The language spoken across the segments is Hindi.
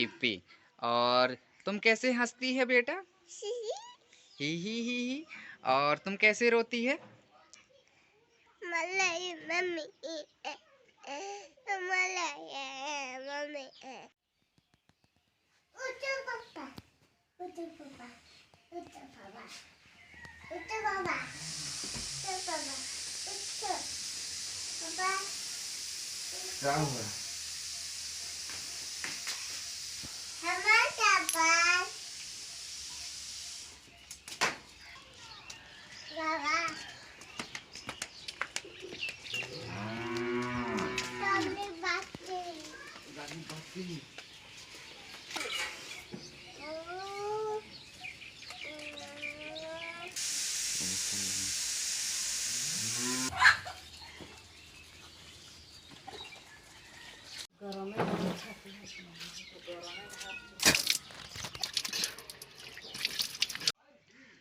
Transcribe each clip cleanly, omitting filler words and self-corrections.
टिप्पी। और तुम कैसे हंसती है बेटा? ही। और तुम कैसे रोती है? मलाई मम्मी मलाई मम्मी उठो पापा उठो पापा उठो पापा उठो पापा उठो पापा उठो पापा क्या हुआ? हमारा पास बाबा सामने बाकी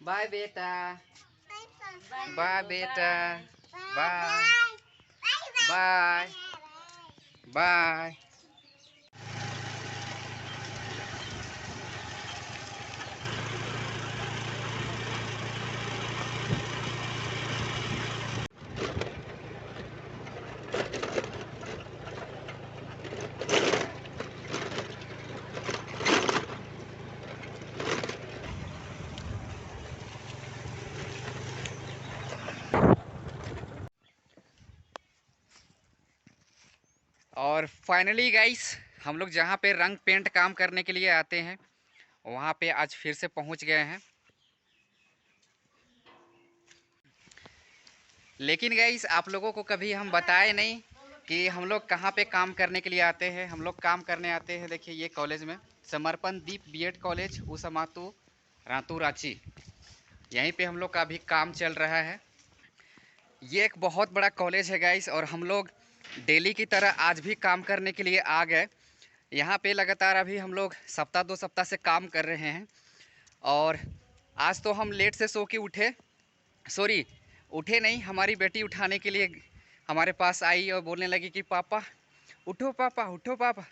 बाय बेटा। बाय बेटा। Bye bye bye. और फाइनली गाइस, हम लोग जहाँ पे रंग पेंट काम करने के लिए आते हैं वहाँ पे आज फिर से पहुँच गए हैं। लेकिन गाइस, आप लोगों को कभी हम बताए नहीं कि हम लोग कहाँ पे काम करने के लिए आते हैं। हम लोग काम करने आते हैं, देखिए ये कॉलेज में, समर्पण दीप बीएड कॉलेज उसामातू रातू रांची। यहीं पे हम लोग का अभी काम चल रहा है। ये एक बहुत बड़ा कॉलेज है गाइस, और हम लोग डेली की तरह आज भी काम करने के लिए आ गए। यहाँ पे लगातार अभी हम लोग सप्ताह 2 सप्ताह से काम कर रहे हैं। और आज तो हम लेट से सो के उठे, सॉरी उठे नहीं, हमारी बेटी उठाने के लिए हमारे पास आई और बोलने लगी कि पापा उठो पापा उठो पापा।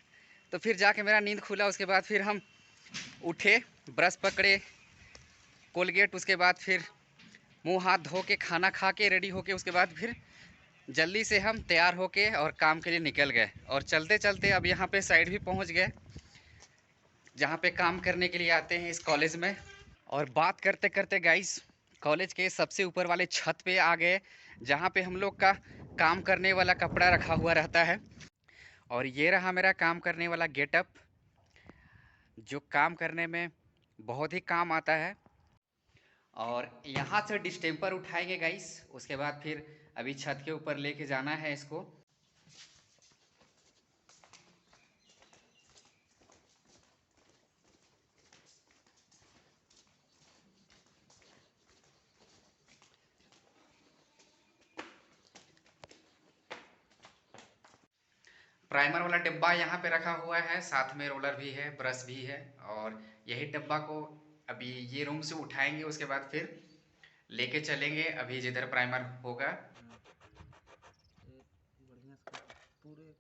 तो फिर जाके मेरा नींद खुला। उसके बाद फिर हम उठे, ब्रश पकड़े, कोलगेट, उसके बाद फिर मुंह हाथ धो के खाना खा के रेडी होके उसके बाद फिर जल्दी से हम तैयार होके और काम के लिए निकल गए। और चलते चलते अब यहाँ पे साइड भी पहुँच गए जहाँ पे काम करने के लिए आते हैं इस कॉलेज में। और बात करते करते गाइस कॉलेज के सबसे ऊपर वाले छत पे आ गए जहाँ पे हम लोग का काम करने वाला कपड़ा रखा हुआ रहता है। और ये रहा मेरा काम करने वाला गेटअप, जो काम करने में बहुत ही काम आता है। और यहाँ से डिस्टेम्पर उठाएंगे गाइस, उसके बाद फिर अभी छत के ऊपर लेके जाना है इसको। प्राइमर वाला डिब्बा यहाँ पे रखा हुआ है, साथ में रोलर भी है, ब्रश भी है। और यही डिब्बा को अभी ये रूम से उठाएंगे, उसके बाद फिर लेके चलेंगे अभी जिधर प्राइमर होगा। बढ़िया पूरे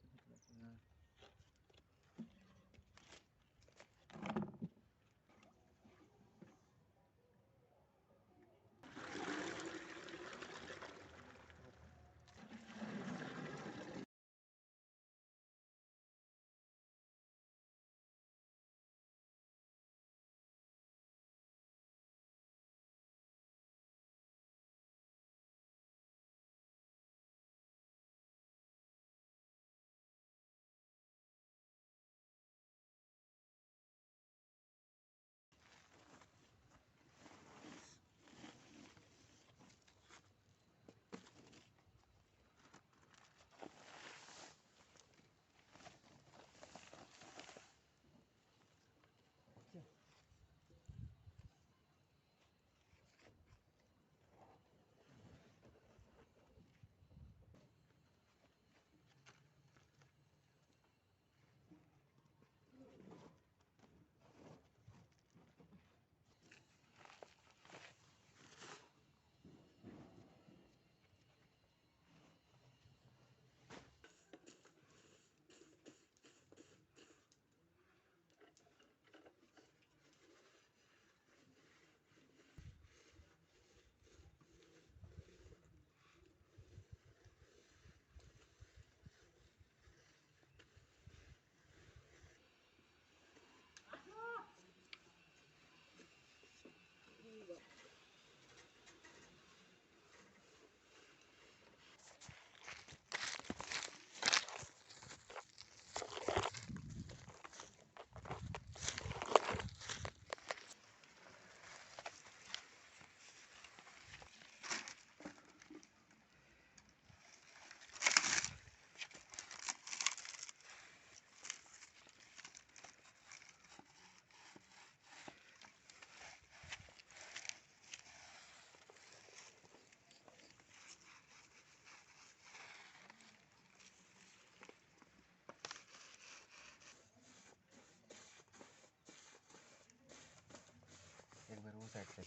एक बार वो साइड से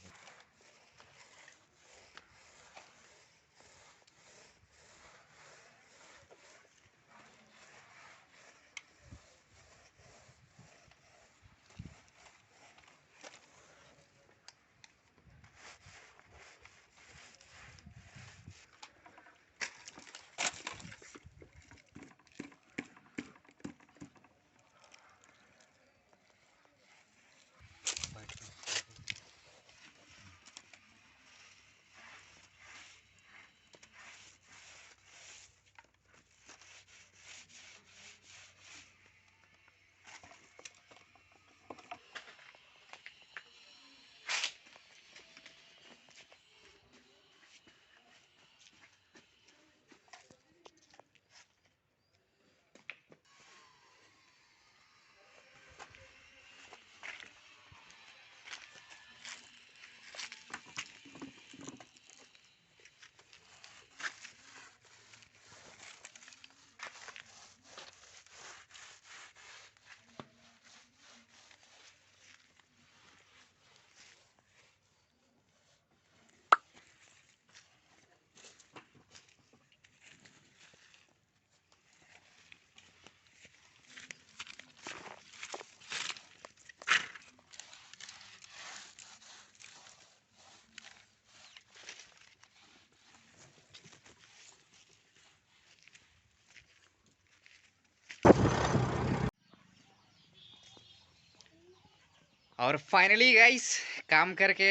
और फाइनली गाइस काम करके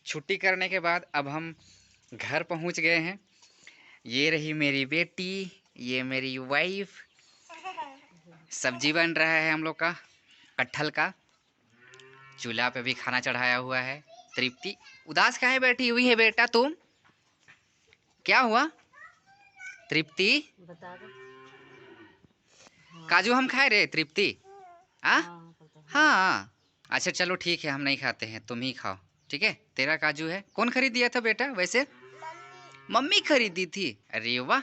छुट्टी करने के बाद अब हम घर पहुंच गए हैं। ये रही मेरी बेटी, ये मेरी वाइफ। सब्जी बन रहा है हम लोग का कटहल का। चूल्हा पे भी खाना चढ़ाया हुआ है। तृप्ति उदास काहे बैठी हुई है बेटा तुम? क्या हुआ तृप्ति? बता दो। काजू हम खाए रे तृप्ति? आ? हाँ, पता है। हाँ अच्छा चलो ठीक है, हम नहीं खाते हैं, तुम ही खाओ। ठीक है, तेरा काजू है। कौन खरीद दिया था बेटा वैसे? मम्मी खरीदी थी। अरे वाह,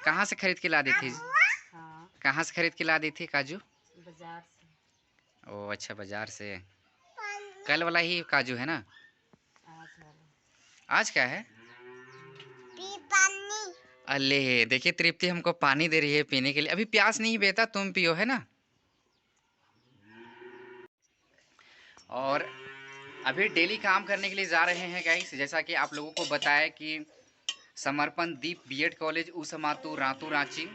कहाँ से खरीद के ला दी थी? हाँ, कहाँ से खरीद के ला दी थी काजू? बाजार से। ओ अच्छा, बाजार से। कल वाला ही काजू है ना? आज वाला। आज क्या है? पानी अले देखिए तृप्ति हमको पानी दे रही है पीने के लिए। अभी प्यास नहीं बेटा, तुम पियो है ना। और अभी डेली काम करने के लिए जा रहे हैं गाइस। जैसा कि आप लोगों को बताया कि Samarpan Deep BEd college Usmatu Ratu Ranchi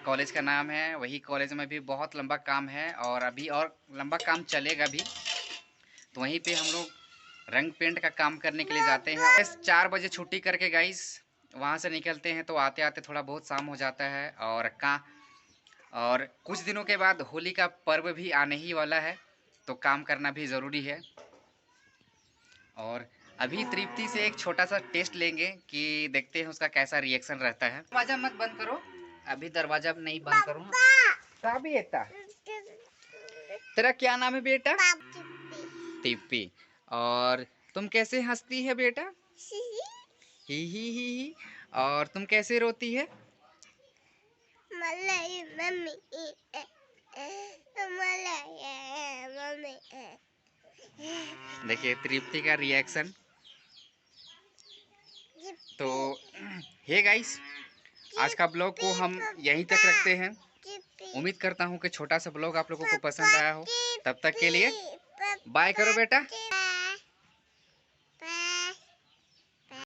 college का नाम है। वही कॉलेज में भी बहुत लंबा काम है और अभी और लंबा काम चलेगा भी। तो वहीं पे हम लोग रंग पेंट का काम करने के लिए जाते हैं। बस 4 बजे छुट्टी करके गाइस वहाँ से निकलते हैं, तो आते आते थोड़ा बहुत शाम हो जाता है। और कुछ दिनों के बाद होली का पर्व भी आने ही वाला है, तो काम करना भी ज़रूरी है। और अभी तृप्ति से एक छोटा सा टेस्ट लेंगे कि देखते हैं उसका कैसा रिएक्शन रहता है। दरवाजा मत बंद करो, अभी दरवाजा नहीं बंद करूँ। क्या बेटा? तेरा क्या नाम है बेटा? टिप्पी। और तुम कैसे हंसती है बेटा? ही। और तुम कैसे रोती है? मम्मी देखिए तृप्ति का रिएक्शन। तो हे गाइस, आज का ब्लॉग को हम यहीं तक रखते हैं। उम्मीद करता हूँ कि छोटा सा ब्लॉग आप लोगों को पसंद आया हो। तब तक के लिए बाय करो बेटा।